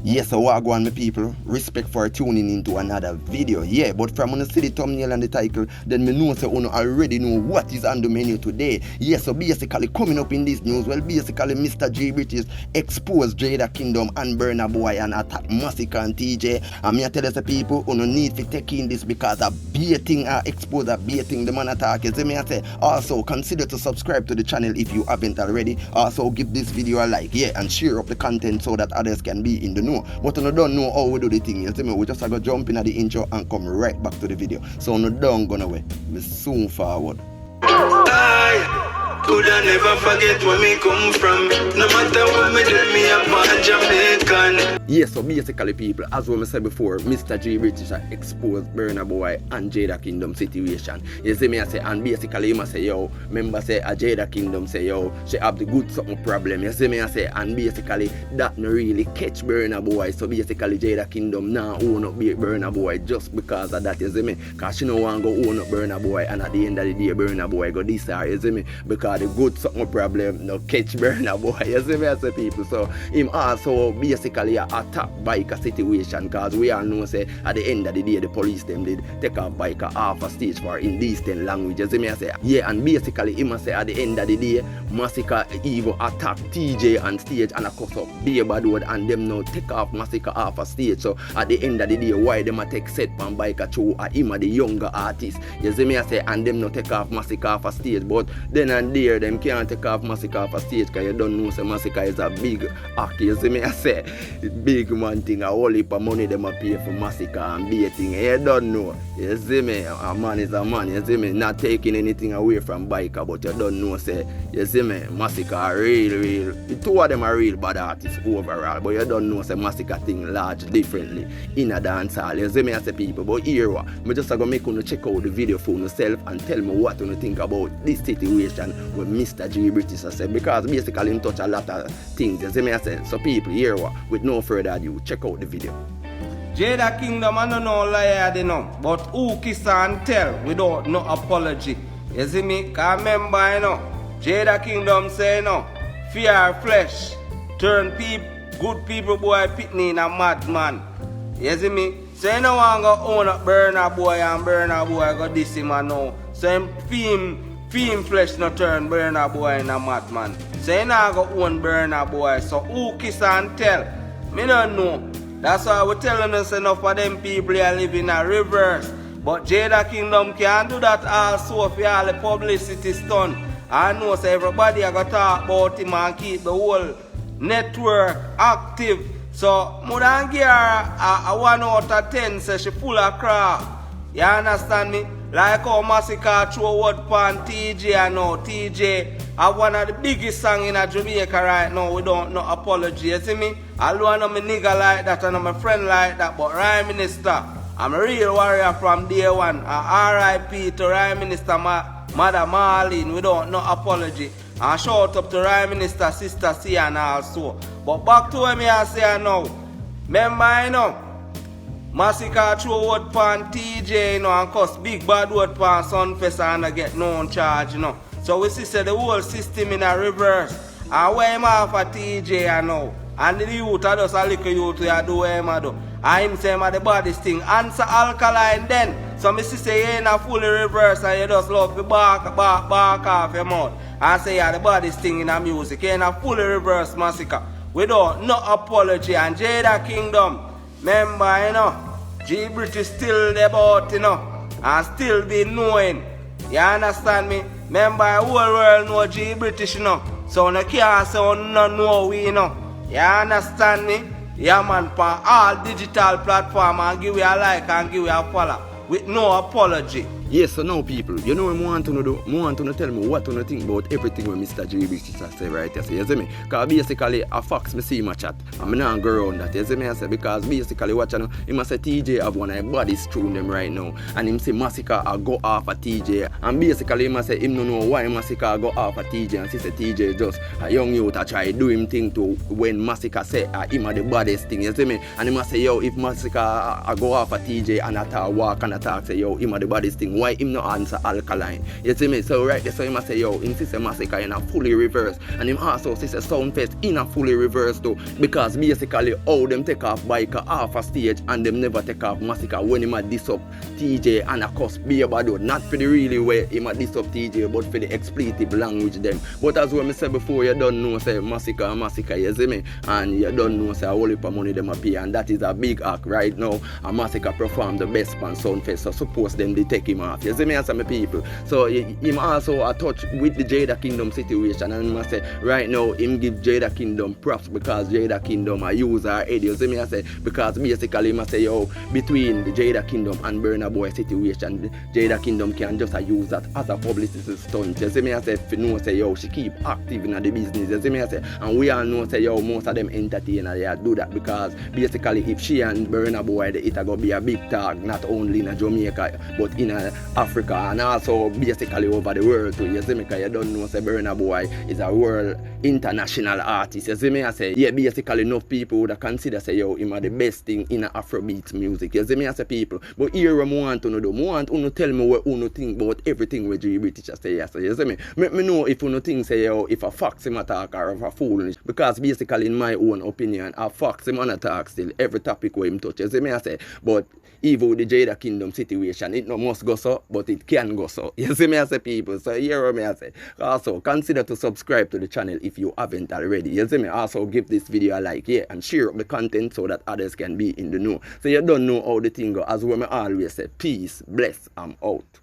Yes, so what go on, my people? Respect for tuning into another video. Yeah, but from when I see the thumbnail and the title, then me know say you already know what is on the menu today. Yes, so basically coming up in this news, well, basically Mr. J British exposed Jada Kingdom and BURNA boy and attack Massicka and TJ. And me I tell us the people who no need to take in this because a baiting expose a baiting the man attack. You see me I say, also consider to subscribe to the channel if you haven't already. Also give this video a like, yeah, and share up the content so that others can be in the know. But you don't know how we do the thing, you see me? We just go jump in at the intro and come right back to the video. So no don't go away. We soon forward. Could I never forget where me come from? No matter what me do, me a Jamaican. Yes, so basically people, as we said before, Mr. J British exposed BURNA boy and Jada Kingdom situation. You see me I say, and basically he must say, yo, remember say a Jada Kingdom say, yo, she have the good something problem. You see me I say, and basically that no really catch BURNA boy. So basically Jada Kingdom now own up BURNA boy just because of that, you see me? Cause she no want go own up BURNA boy and at the end of the day BURNA boy go this her, you see me? Because the good something problem no catch BURNA boy, you see me I say people. So him also basically attack Bayka situation, cause we all know say at the end of the day the police them did take off Bayka off a stage for indecent language. You see me I say, yeah, and basically him say at the end of the day Massicka even attack TJ on stage and a cuss up Baby and them now take off Massicka off a stage. So at the end of the day why them a take set from Bayka through him a the younger artist. You see me I say, and them no take off Massicka off a stage, but then and there them can't take off Massicka off a stage cause you don't know say Massicka is a big act. You see me I say, big man thing, a whole heap of money them a pay for Massicka and baiting. You don't know. You see me, a man is a man. You see me, not taking anything away from Bayka, but you don't know say, you see me, Massicka are real. The two of them are real bad artists overall, but you don't know say Massicka thing large differently in a dance hall. You see me I say people, but here what, me just gonna make you check out the video for yourself and tell me what you think about this situation with Mr. J British I say, because basically him touch a lot of things. You see me I say, so people here what, with no further ado, check out the video. Jada Kingdom, I don't know liar they know, but who kiss and tell without no apology. You see me? Cause remember, you know, Jada Kingdom say, you know, fear flesh, turn good people boy pitney in a madman. You see me? So you know want go own up BURNA boy and BURNA boy go diss him and now. So him film flesh no turn BURNA boy in a madman. So you know go own BURNA boy. So who kiss and tell? Me don't know. That's why we're telling us enough of them people are living a reverse. But Jada Kingdom can't do that also for all the publicity stunt. I know so everybody are going to talk about him and keep the whole network active. So more than give her a 1 out of 10 say she full of crap. You understand me? Like how Massicka throw word pan TJ and now TJ have one of the biggest songs in Jamaica right now. We don't no apology. You see me? I don't know my nigga like that and my friend like that, but Prime Minister, I'm a real warrior from day one. RIP to Prime Minister Mother Marlene. We don't no apology. And shout up to Prime Minister Sister Sian also. But back to what I say now. Remember, you know, Massicka throw word pan TJ, you know, and cuss big bad word pan Sunfest and I get no charge, you know. So we see say the whole system in a reverse. And where him off a TJ, you know. And the youth are just a little youth who do what him do. And him say him the baddest thing. Answer alkaline then. So me see say you ain't a fully reverse and you just love to bark off your mouth. And say you're the baddest thing in the music. You ain't a fully reverse Massicka. Without no apology. And Jada Kingdom, remember, you know, J British still about, you know, and still be knowing. You understand me? Remember, the whole world know J British, you know. So you can't say you don't know we, you know. You understand me? Yeah, man, for all digital platform and give you a like and give you a follow with no apology. Yes, so now people, you know what I want to do? I want to tell me what you think about everything what Mr. J British say right here. You see me? Because basically, a fox me see my chat. I'm not go around that. You see me? I say, because basically, what you know, he must say TJ have one of the bodies through them right now. And him say Massicka go off a TJ. And basically, he must say him no know why Massicka go off a TJ. And he say TJ just a young youth a try do him thing to when Massicka say him are the baddest thing. You see me? And he must say, yo, if Massicka go off a TJ and walk and attack, say, yo, him are the baddest thing. why him no answer alkaline. You see me? So right there, so him a say, yo, him say Masicka in a fully reverse. And him also say Soundfest in a fully reverse too. Because basically how them take off Bayka off a stage and them never take off Masicka when him a diss up TJ and a cuss Bayka. Not for the really way him a diss up TJ, but for the expletive language them. But as what I said before, you don't know say Masicka, you see me? And you don't know say a whole heap of money them appear, and that is a big act right now. And Masicka perform the best on Soundfest, so suppose them they take him off. You see me, as some people. So him also a touch with the Jada Kingdom situation, and I say right now him give Jada Kingdom props because Jada Kingdom a use her head. You see me, I say because basically him say yo, between the Jada Kingdom and BURNA boy situation, Jada Kingdom can just use that as a publicity stunt. You see me, I say if you know say yo, she keep active in the business. You see me, I say, and we all know say yo, most of them entertainers they do that because basically if she and BURNA boy it a go be a big talk, not only in Jamaica but in Africa and also basically over the world too. You see me, because you don't know say BURNA boy is a world international artist. You see me, I say yeah, basically enough people would consider say yo, him are the best thing in afrobeat music. You see me, I say people, but here I want to do, I want to tell me what you think about everything with G British say. Yes, so you see me, make me know if you think say yo, if a fox him attack or if a foolish, because basically in my own opinion a fox him on attack still every topic where him touch. You see me, I say, but even with the Jada Kingdom situation, it no must go so, but it can go so. You see me, I say people. So here me I say. Also, consider to subscribe to the channel if you haven't already. You see me. Also, give this video a like, yeah, and share up the content so that others can be in the know. So you don't know how the thing go. As we always say, peace, bless, I'm out.